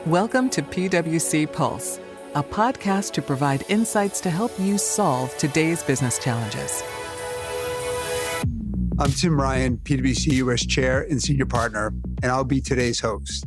Welcome to PwC Pulse, a podcast to provide insights to help you solve today's business challenges. I'm Tim Ryan, PwC U.S. Chair and Senior Partner, and I'll be today's host.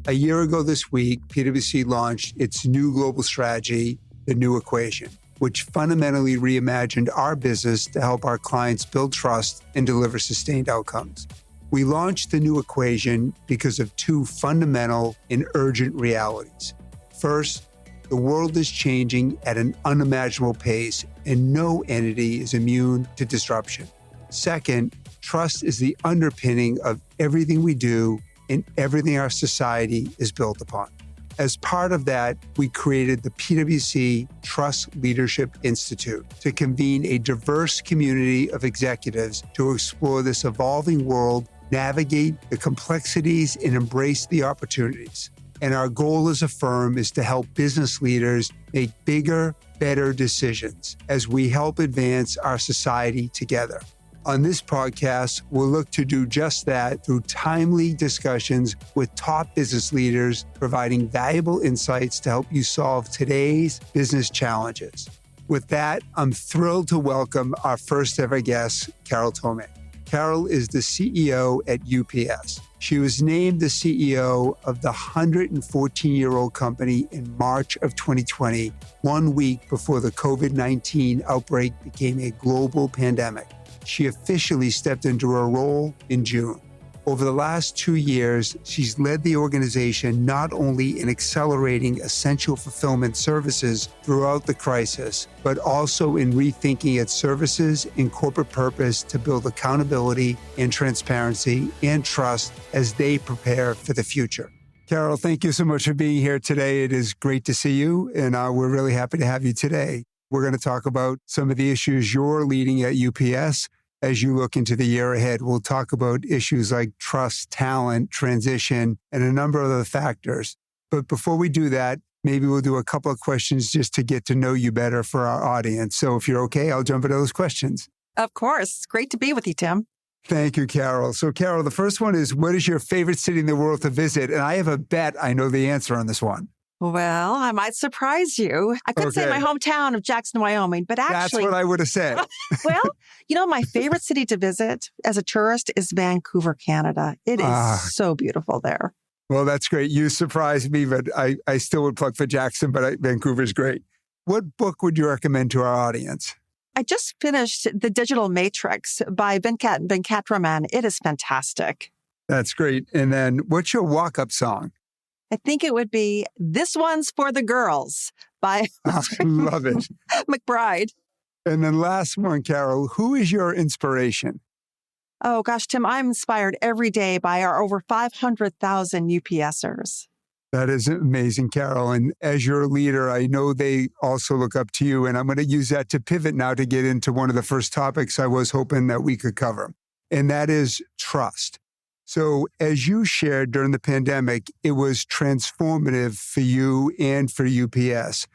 A year ago this week, PwC launched its new global strategy, The New Equation, which fundamentally reimagined our business to help our clients build trust and deliver sustained outcomes. We launched The New Equation because of two fundamental and urgent realities. First, the world is changing at an unimaginable pace, and no entity is immune to disruption. Second, trust is the underpinning of everything we do and everything our society is built upon. As part of that, we created the PwC Trust Leadership Institute to convene a diverse community of executives to explore this evolving world, navigate the complexities, and embrace the opportunities. And our goal as a firm is to help business leaders make bigger, better decisions as we help advance our society together. On this podcast, we'll look to do just that through timely discussions with top business leaders, providing valuable insights to help you solve today's business challenges. With that, I'm thrilled to welcome our first ever guest, Carol Tomé. Carol is the CEO at UPS. She was named the CEO of the 114-year-old company in March of 2020, 1 week before the COVID-19 outbreak became a global pandemic. She officially stepped into her role in June. Over the last 2 years, she's led the organization not only in accelerating essential fulfillment services throughout the crisis, but also in rethinking its services and corporate purpose to build accountability and transparency and trust as they prepare for the future. Carol, thank you so much for being here today. It is great to see you, and we're really happy to have you today. We're going to talk about some of the issues you're leading at UPS. As you look into the year ahead, we'll talk about issues like trust, talent, transition, and a number of other factors. But before we do that, maybe we'll do a couple of questions just to get to know you better for our audience. So if you're okay, I'll jump into those questions. Of course. It's great to be with you, Tim. Thank you, Carol. So Carol, the first one is, what is your favorite city in the world to visit? And I have a bet I know the answer on this one. Well, I might surprise you. I could say my hometown of Jackson, Wyoming, but actually... That's what I would have said. Well, my favorite city to visit as a tourist is Vancouver, Canada. It is so beautiful there. Well, that's great. You surprised me, but I still would plug for Jackson, but Vancouver's great. What book would you recommend to our audience? I just finished The Digital Matrix by Venkat Venkatraman. It is fantastic. That's great. And then what's your walk-up song? I think it would be This One's for the Girls by Love it. McBride. And then last one, Carol, who is your inspiration? Oh, gosh, Tim, I'm inspired every day by our over 500,000 UPSers. That is amazing, Carol. And as your leader, I know they also look up to you. And I'm going to use that to pivot now to get into one of the first topics I was hoping that we could cover. And that is trust. So as you shared during the pandemic, it was transformative for you and for UPS.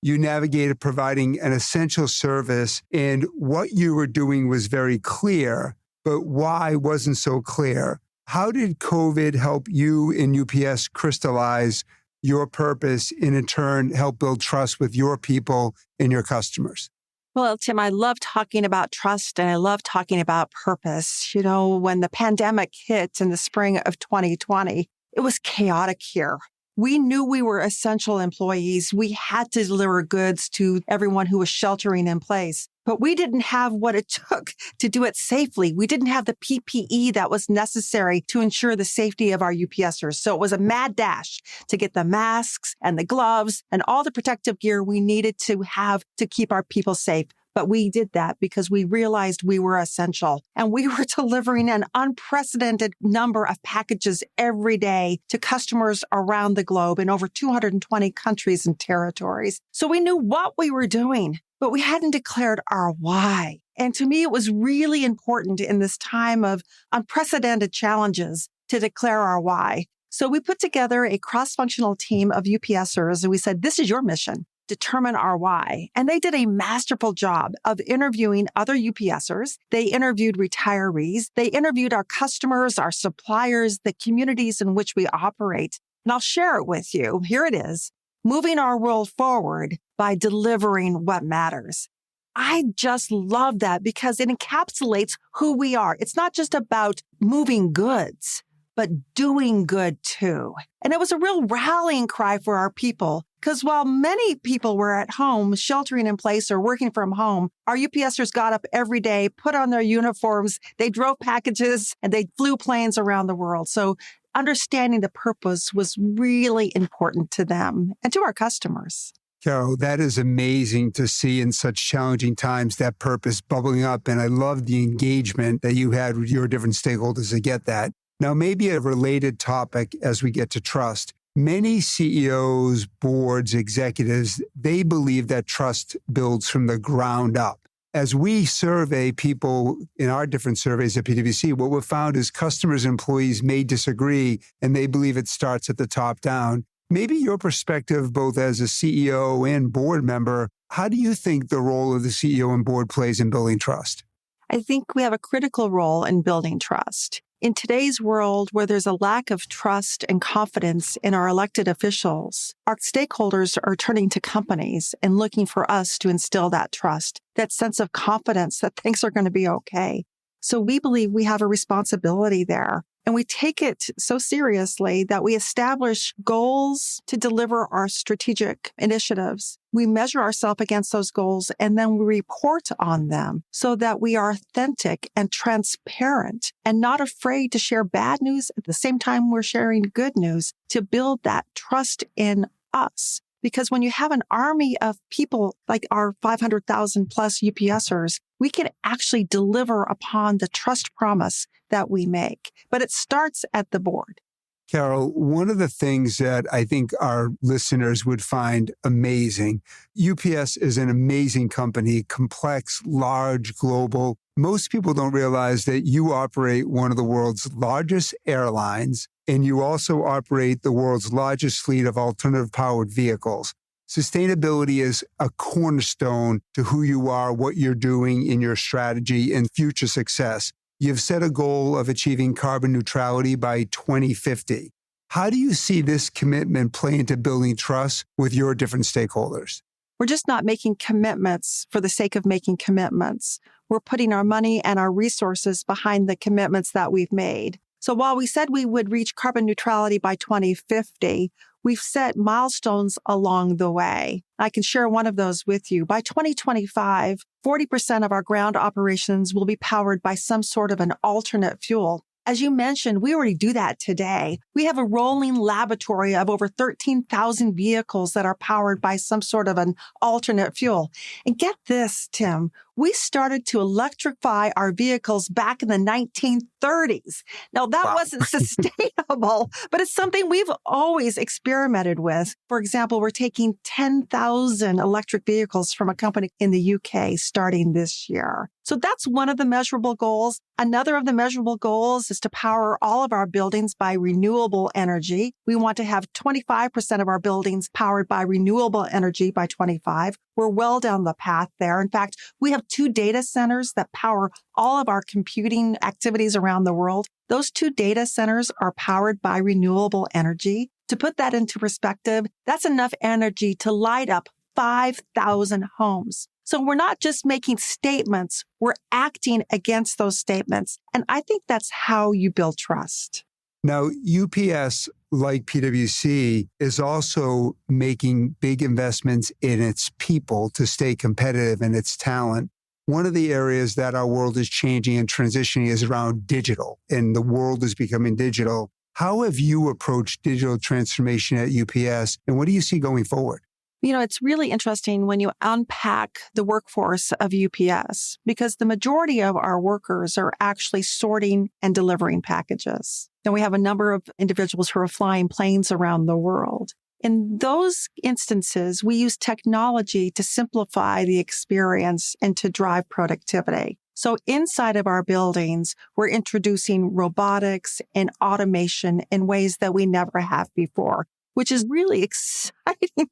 You navigated providing an essential service, and what you were doing was very clear, but why wasn't so clear. How did COVID help you and UPS crystallize your purpose and in turn help build trust with your people and your customers? Well, Tim, I love talking about trust and I love talking about purpose. When the pandemic hit in the spring of 2020, it was chaotic here. We knew we were essential employees. We had to deliver goods to everyone who was sheltering in place. But we didn't have what it took to do it safely. We didn't have the PPE that was necessary to ensure the safety of our UPSers. So it was a mad dash to get the masks and the gloves and all the protective gear we needed to have to keep our people safe. But we did that because we realized we were essential and we were delivering an unprecedented number of packages every day to customers around the globe in over 220 countries and territories. So we knew what we were doing, but we hadn't declared our why. And to me, it was really important in this time of unprecedented challenges to declare our why. So we put together a cross-functional team of UPSers and we said, this is your mission. Determine our why. And they did a masterful job of interviewing other UPSers. They interviewed retirees. They interviewed our customers, our suppliers, the communities in which we operate. And I'll share it with you. Here it is. Moving our world forward by delivering what matters. I just love that because it encapsulates who we are. It's not just about moving goods, but doing good too. And it was a real rallying cry for our people because while many people were at home sheltering in place or working from home, our UPSers got up every day, put on their uniforms, they drove packages, and they flew planes around the world. So understanding the purpose was really important to them and to our customers. Carol, that is amazing to see in such challenging times, that purpose bubbling up. And I love the engagement that you had with your different stakeholders to get that. Now, maybe a related topic as we get to trust. Many CEOs, boards, executives, they believe that trust builds from the ground up. As we survey people in our different surveys at PwC, what we've found is customers and employees may disagree, and they believe it starts at the top down. Maybe your perspective, both as a CEO and board member, how do you think the role of the CEO and board plays in building trust? I think we have a critical role in building trust. In today's world where there's a lack of trust and confidence in our elected officials, our stakeholders are turning to companies and looking for us to instill that trust, that sense of confidence that things are going to be okay. So we believe we have a responsibility there. And we take it so seriously that we establish goals to deliver our strategic initiatives. We measure ourselves against those goals and then we report on them so that we are authentic and transparent and not afraid to share bad news at the same time we're sharing good news to build that trust in us. Because when you have an army of people like our 500,000 plus UPSers, we can actually deliver upon the trust promise that we make. But it starts at the board. Carol, one of the things that I think our listeners would find amazing, UPS is an amazing company, complex, large, global. Most people don't realize that you operate one of the world's largest airlines, and you also operate the world's largest fleet of alternative powered vehicles. Sustainability is a cornerstone to who you are, what you're doing in your strategy and future success. You've set a goal of achieving carbon neutrality by 2050. How do you see this commitment play into building trust with your different stakeholders? We're just not making commitments for the sake of making commitments. We're putting our money and our resources behind the commitments that we've made. So while we said we would reach carbon neutrality by 2050, we've set milestones along the way. I can share one of those with you. By 2025, 40% of our ground operations will be powered by some sort of an alternate fuel. As you mentioned, we already do that today. We have a rolling laboratory of over 13,000 vehicles that are powered by some sort of an alternate fuel. And get this, Tim, we started to electrify our vehicles back in the 1930s. Now, that wasn't sustainable, but it's something we've always experimented with. For example, we're taking 10,000 electric vehicles from a company in the UK starting this year. So that's one of the measurable goals. Another of the measurable goals is to power all of our buildings by renewable energy. We want to have 25% of our buildings powered by renewable energy by 25. We're well down the path there. In fact, we have 2 data centers that power all of our computing activities around the world. Those 2 data centers are powered by renewable energy. To put that into perspective, that's enough energy to light up 5,000 homes. So we're not just making statements, we're acting against those statements. And I think that's how you build trust. Now, UPS, like PwC, is also making big investments in its people to stay competitive and its talent. One of the areas that our world is changing and transitioning is around digital, and the world is becoming digital. How have you approached digital transformation at UPS, and what do you see going forward? You know, it's really interesting when you unpack the workforce of UPS because the majority of our workers are actually sorting and delivering packages. And we have a number of individuals who are flying planes around the world. In those instances, we use technology to simplify the experience and to drive productivity. So inside of our buildings, we're introducing robotics and automation in ways that we never have before. which is really exciting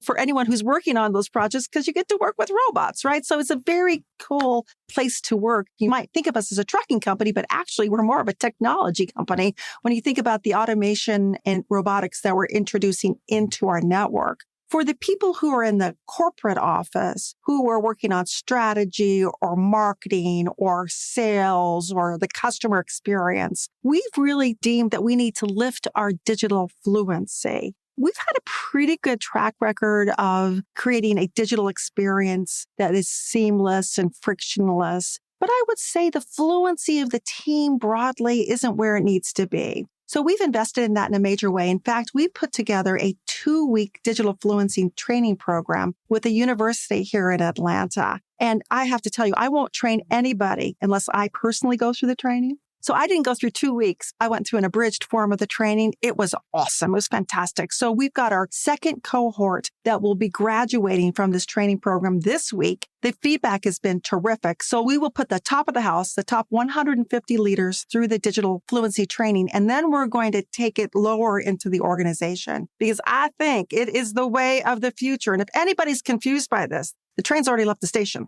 for anyone who's working on those projects because you get to work with robots, right? So it's a very cool place to work. You might think of us as a trucking company, but actually we're more of a technology company when you think about the automation and robotics that we're introducing into our network. For the people who are in the corporate office, who are working on strategy or marketing or sales or the customer experience, we've really deemed that we need to lift our digital fluency. We've had a pretty good track record of creating a digital experience that is seamless and frictionless. But I would say the fluency of the team broadly isn't where it needs to be. So we've invested in that in a major way. In fact, we put together a 2-week digital fluency training program with a university here in Atlanta. And I have to tell you, I won't train anybody unless I personally go through the training. So I didn't go through 2 weeks. I went through an abridged form of the training. It was awesome. It was fantastic. So we've got our second cohort that will be graduating from this training program this week. The feedback has been terrific. So we will put the top of the house, the top 150 leaders through the digital fluency training. And then we're going to take it lower into the organization because I think it is the way of the future. And if anybody's confused by this, the train's already left the station.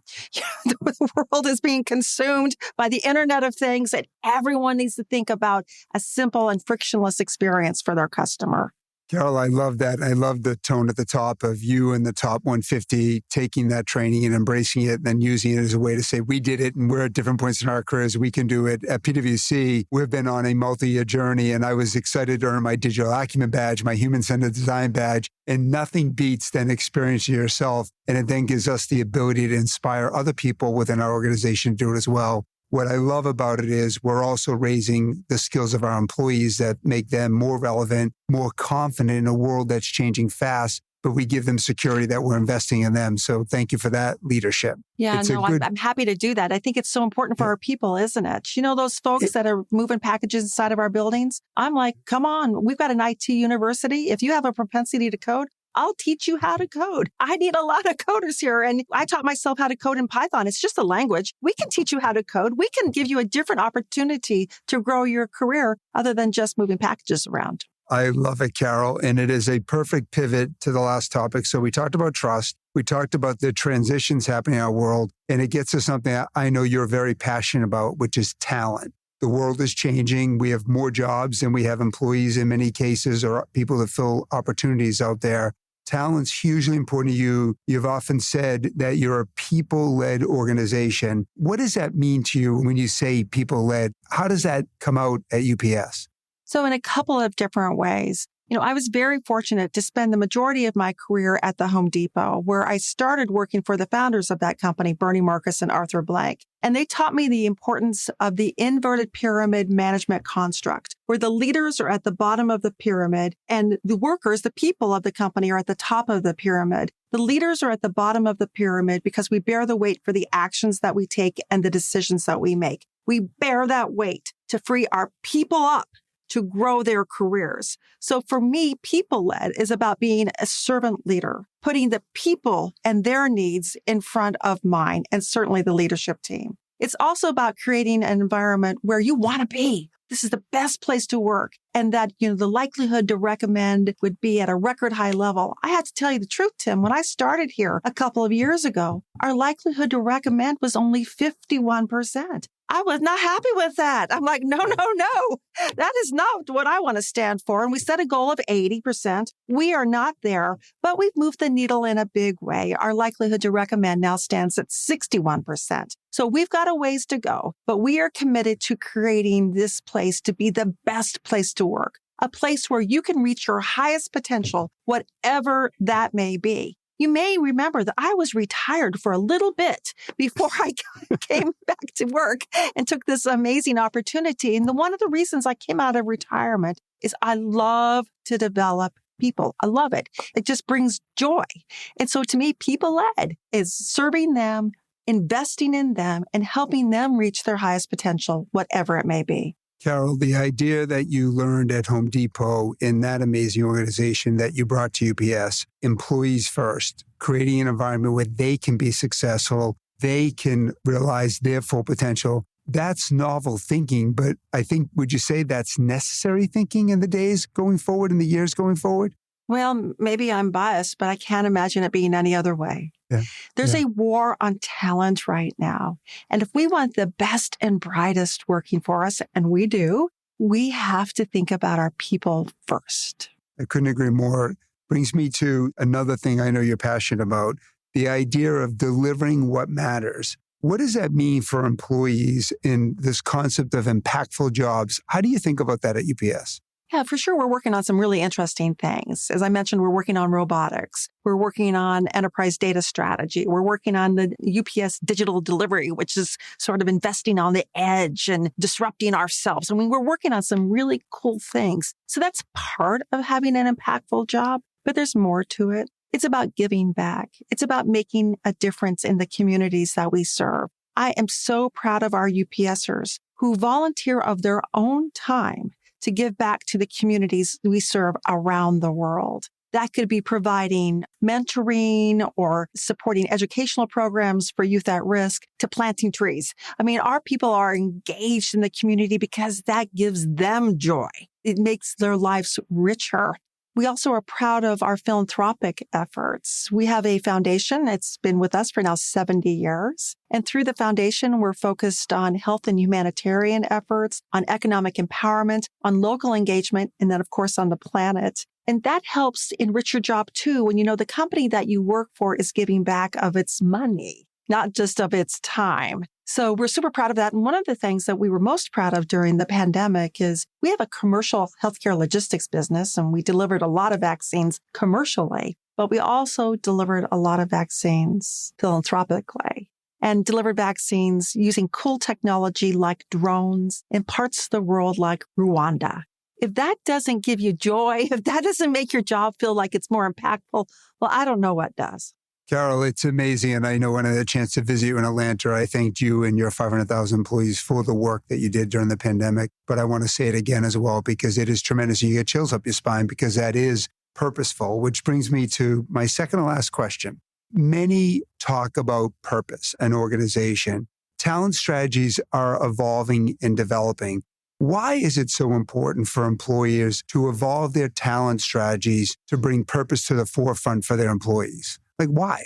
The world is being consumed by the Internet of Things, and everyone needs to think about a simple and frictionless experience for their customer. Carol, I love that. I love the tone at the top of you and the top 150 taking that training and embracing it and then using it as a way to say, we did it and we're at different points in our careers. We can do it. At PwC, we've been on a multi-year journey and I was excited to earn my digital acumen badge, my human-centered design badge, and nothing beats than experiencing yourself. And it then gives us the ability to inspire other people within our organization to do it as well. What I love about it is we're also raising the skills of our employees that make them more relevant, more confident in a world that's changing fast, but we give them security that we're investing in them. So thank you for that leadership. Yeah, I'm happy to do that. I think it's so important for our people, isn't it? You know, those folks that are moving packages inside of our buildings? I'm like, come on, we've got an IT university. If you have a propensity to code, I'll teach you how to code. I need a lot of coders here. And I taught myself how to code in Python. It's just a language. We can teach you how to code. We can give you a different opportunity to grow your career other than just moving packages around. I love it, Carol. And it is a perfect pivot to the last topic. So we talked about trust. We talked about the transitions happening in our world. And it gets to something that I know you're very passionate about, which is talent. The world is changing. We have more jobs than we have employees in many cases or people to fill opportunities out there. Talent's hugely important to you. You've often said that you're a people-led organization. What does that mean to you when you say people-led? How does that come out at UPS? So in a couple of different ways. I was very fortunate to spend the majority of my career at the Home Depot, where I started working for the founders of that company, Bernie Marcus and Arthur Blank. And they taught me the importance of the inverted pyramid management construct, where the leaders are at the bottom of the pyramid and the workers, the people of the company, are at the top of the pyramid. The leaders are at the bottom of the pyramid because we bear the weight for the actions that we take and the decisions that we make. We bear that weight to free our people up to grow their careers. So for me, people-led is about being a servant leader, putting the people and their needs in front of mine and certainly the leadership team. It's also about creating an environment where you want to be. This is the best place to work. And that, the likelihood to recommend would be at a record high level. I have to tell you the truth, Tim. When I started here a couple of years ago, our likelihood to recommend was only 51%. I was not happy with that. I'm like, no. That is not what I want to stand for. And we set a goal of 80%. We are not there, but we've moved the needle in a big way. Our likelihood to recommend now stands at 61%. So we've got a ways to go, but we are committed to creating this place to be the best place to work, a place where you can reach your highest potential, whatever that may be. You may remember that I was retired for a little bit before I came back to work and took this amazing opportunity. And one of the reasons I came out of retirement is I love to develop people. I love it. It just brings joy. And so to me, people-led is serving them, investing in them, and helping them reach their highest potential, whatever it may be. Carol, the idea that you learned at Home Depot in that amazing organization that you brought to UPS, employees first, creating an environment where they can be successful, they can realize their full potential. That's novel thinking, but I think, would you say that's necessary thinking in the days going forward, in the years going forward? Well, maybe I'm biased, but I can't imagine it being any other way. Yeah. There's Yeah. a war on talent right now. And if we want the best and brightest working for us, and we do, we have to think about our people first. I couldn't agree more. Brings me to another thing I know you're passionate about, the idea of delivering what matters. What does that mean for employees in this concept of impactful jobs? How do you think about that at UPS? Yeah, for sure. We're working on some really interesting things. As I mentioned, we're working on robotics. We're working on enterprise data strategy. We're working on the UPS digital delivery, which is sort of investing on the edge and disrupting ourselves. I mean, we're working on some really cool things. So that's part of having an impactful job, but there's more to it. It's about giving back. It's about making a difference in the communities that we serve. I am so proud of our UPSers who volunteer of their own time to give back to the communities we serve around the world. That could be providing mentoring or supporting educational programs for youth at risk to planting trees. I mean, our people are engaged in the community because that gives them joy. It makes their lives richer. We also are proud of our philanthropic efforts. We have a foundation. It's been with us for now 70 years. And through the foundation, we're focused on health and humanitarian efforts, on economic empowerment, on local engagement, and then, of course, on the planet. And that helps enrich your job, too, when you know the company that you work for is giving back of its money, not just of its time. So we're super proud of that. And one of the things that we were most proud of during the pandemic is we have a commercial healthcare logistics business, and we delivered a lot of vaccines commercially, but we also delivered a lot of vaccines philanthropically and delivered vaccines using cool technology like drones in parts of the world like Rwanda. If that doesn't give you joy, if that doesn't make your job feel like it's more impactful, well, I don't know what does. Carol, it's amazing. And I know when I had a chance to visit you in Atlanta, I thanked you and your 500,000 employees for the work that you did during the pandemic. But I want to say it again as well, because it is tremendous. You get chills up your spine because that is purposeful, which brings me to my second to last question. Many talk about purpose and organization. Talent strategies are evolving and developing. Why is it so important for employers to evolve their talent strategies to bring purpose to the forefront for their employees? Like, why?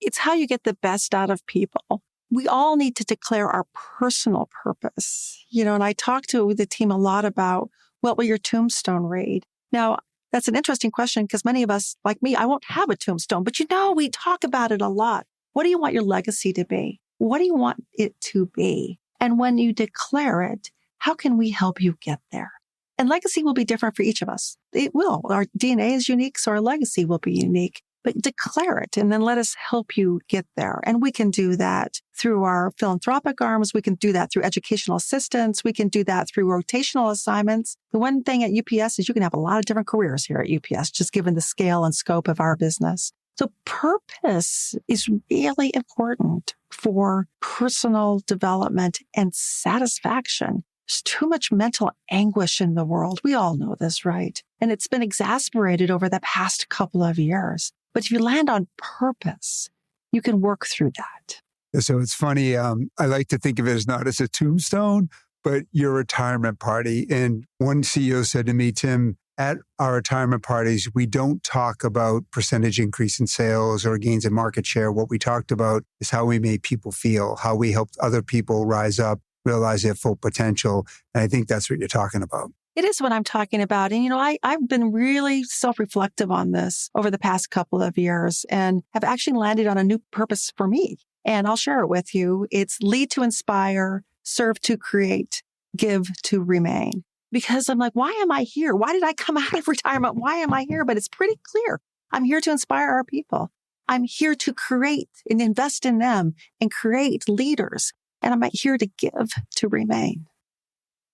It's how you get the best out of people. We all need to declare our personal purpose. And I talk to the team a lot about, what will your tombstone read? Now, that's an interesting question because many of us, like me, I won't have a tombstone, but we talk about it a lot. What do you want your legacy to be? What do you want it to be? And when you declare it, how can we help you get there? And legacy will be different for each of us. It will. Our DNA is unique, so our legacy will be unique. But declare it and then let us help you get there. And we can do that through our philanthropic arms. We can do that through educational assistance. We can do that through rotational assignments. The one thing at UPS is you can have a lot of different careers here at UPS, just given the scale and scope of our business. So purpose is really important for personal development and satisfaction. There's too much mental anguish in the world. We all know this, right? And it's been exacerbated over the past couple of years. But if you land on purpose, you can work through that. So it's funny. I like to think of it as not as a tombstone, but your retirement party. And one CEO said to me, Tim, at our retirement parties, we don't talk about percentage increase in sales or gains in market share. What we talked about is how we made people feel, how we helped other people rise up, realize their full potential. And I think that's what you're talking about. It is what I'm talking about. And, I've been really self-reflective on this over the past couple of years and have actually landed on a new purpose for me. And I'll share it with you. It's lead to inspire, serve to create, give to remain. Because I'm like, why am I here? Why did I come out of retirement? Why am I here? But it's pretty clear. I'm here to inspire our people. I'm here to create and invest in them and create leaders. And I'm here to give to remain.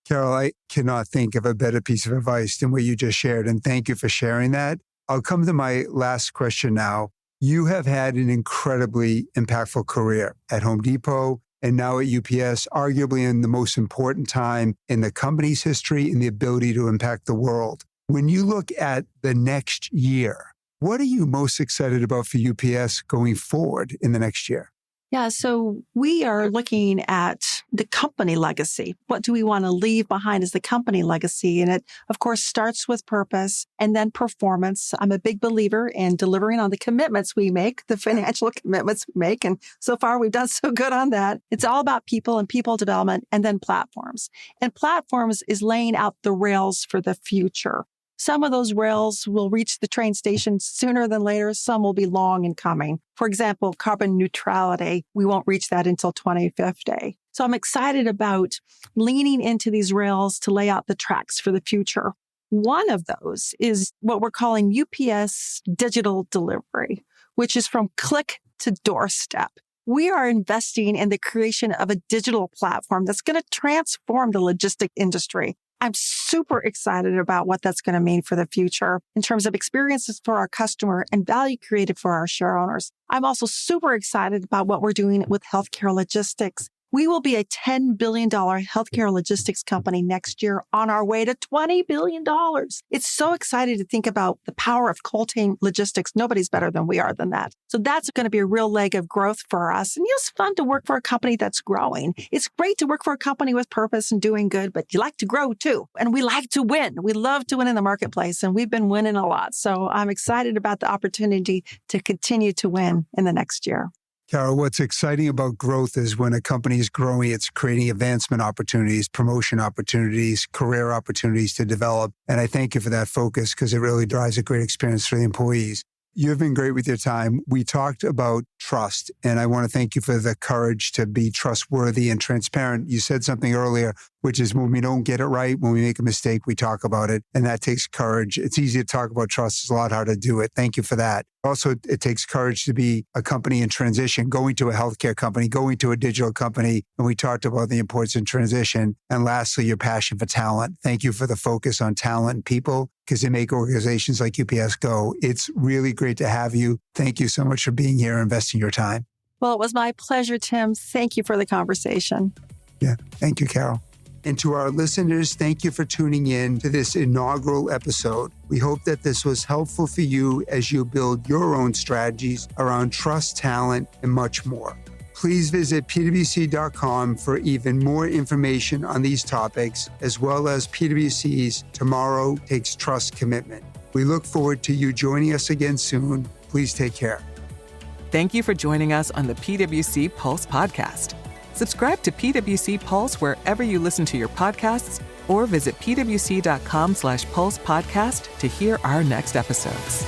Carol, I cannot think of a better piece of advice than what you just shared. And thank you for sharing that. I'll come to my last question now. You have had an incredibly impactful career at Home Depot and now at UPS, arguably in the most important time in the company's history and the ability to impact the world. When you look at the next year, what are you most excited about for UPS going forward in the next year? Yeah, so we are looking at the company legacy. What do we want to leave behind as the company legacy? And it, of course, starts with purpose and then performance. I'm a big believer in delivering on the commitments we make, the financial commitments we make. And so far, we've done so good on that. It's all about people and people development and then platforms. And platforms is laying out the rails for the future. Some of those rails will reach the train station sooner than later. Some will be long in coming. For example, carbon neutrality, we won't reach that until 2050. So I'm excited about leaning into these rails to lay out the tracks for the future. One of those is what we're calling UPS digital delivery, which is from click to doorstep. We are investing in the creation of a digital platform that's going to transform the logistic industry. I'm super excited about what that's going to mean for the future in terms of experiences for our customer and value created for our share owners. I'm also super excited about what we're doing with healthcare logistics. We will be a $10 billion healthcare logistics company next year on our way to $20 billion. It's so exciting to think about the power of cold chain logistics. Nobody's better than we are than that. So that's going to be a real leg of growth for us. And it's fun to work for a company that's growing. It's great to work for a company with purpose and doing good, but you like to grow too. And we like to win. We love to win in the marketplace, and we've been winning a lot. So I'm excited about the opportunity to continue to win in the next year. Carol, what's exciting about growth is when a company is growing, it's creating advancement opportunities, promotion opportunities, career opportunities to develop. And I thank you for that focus because it really drives a great experience for the employees. You've been great with your time. We talked about trust, and I want to thank you for the courage to be trustworthy and transparent. You said something earlier, which is when we don't get it right, when we make a mistake, we talk about it, and that takes courage. It's easy to talk about trust. It's a lot harder to do it. Thank you for that. Also, it takes courage to be a company in transition, going to a healthcare company, going to a digital company, and we talked about the importance of transition. And lastly, your passion for talent. Thank you for the focus on talent and people, because they make organizations like UPS go. It's really great to have you. Thank you so much for being here and investing your time. Well, it was my pleasure, Tim. Thank you for the conversation. Yeah. Thank you, Carol. And to our listeners, thank you for tuning in to this inaugural episode. We hope that this was helpful for you as you build your own strategies around trust, talent, and much more. Please visit pwc.com for even more information on these topics, as well as PwC's Tomorrow Takes Trust commitment. We look forward to you joining us again soon. Please take care. Thank you for joining us on the PwC Pulse podcast. Subscribe to PwC Pulse wherever you listen to your podcasts, or visit pwc.com/Pulse podcast to hear our next episodes.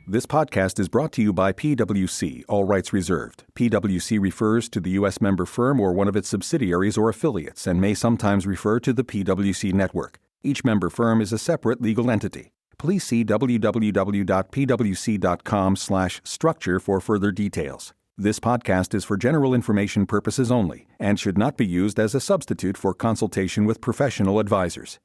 This podcast is brought to you by PwC, all rights reserved. PwC refers to the U.S. member firm or one of its subsidiaries or affiliates and may sometimes refer to the PwC network. Each member firm is a separate legal entity. Please see www.pwc.com/structure for further details. This podcast is for general information purposes only and should not be used as a substitute for consultation with professional advisors.